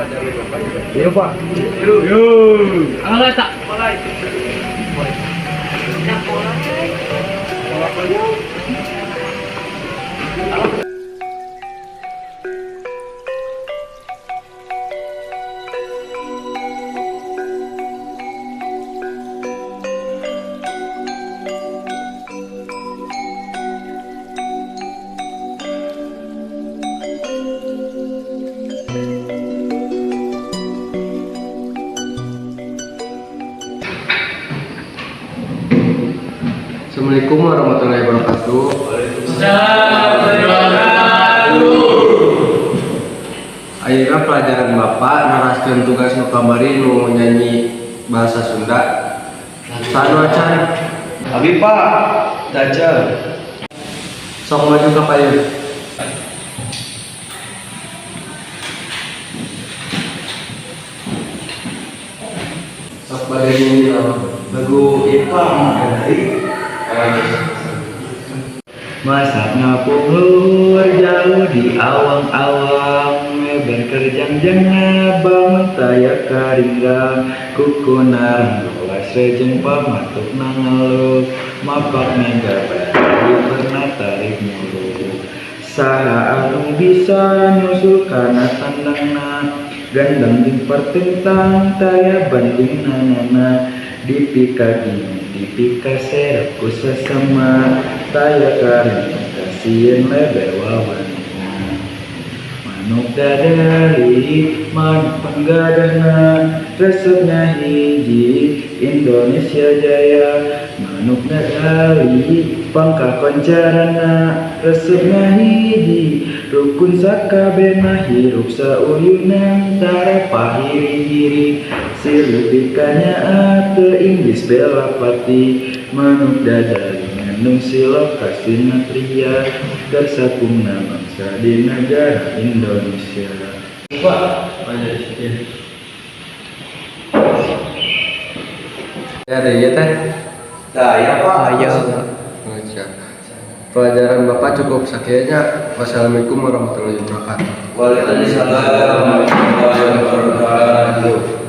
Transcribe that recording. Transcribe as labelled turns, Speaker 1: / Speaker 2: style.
Speaker 1: Iya Pak. Yuk.
Speaker 2: Ala tak.
Speaker 1: Assalamualaikum warahmatullahi wabarakatuh. Ayeuna pelajaran Bapak naraskeun tugas nu kamari nu nyanyi bahasa Sunda. Sanu acan.
Speaker 3: Abi Pak, Dajjal.
Speaker 1: Sok maju ka payun. Sok bade nyanyi lagu Ipang dari
Speaker 3: Masakna pohur jauh di awang-awang berkerjang-jang abang taya karinggang kukuna luas rejeng pamatuk nangaluk mapak mega bari pernah tarik mulu saha anu bisa nyusul kana tandangna gandang di pertentang taya banding nanana dipika gini dipika serapku sesama taya karena kasihan leber wawannya manuk dadali manuk penggadana resepnya hiji Indonesia Jaya manuk dadali pangka koncarana resepnya hiji rukun sakabena hirup sauyunan tara pahiri-hiri silupikanya ate Inggris belapati manuk dadali ngandung silap kasina pria tersapungna bangsa di negara Indonesia.
Speaker 1: Pak, banyak sedikit. Ya, ada ya teh.
Speaker 3: Ya Pak.
Speaker 1: Pelajaran Bapak cukup sekiannya. Wassalamualaikum warahmatullahi wabarakatuh.
Speaker 3: Waalaikumsalam warahmatullahi wabarakatuh.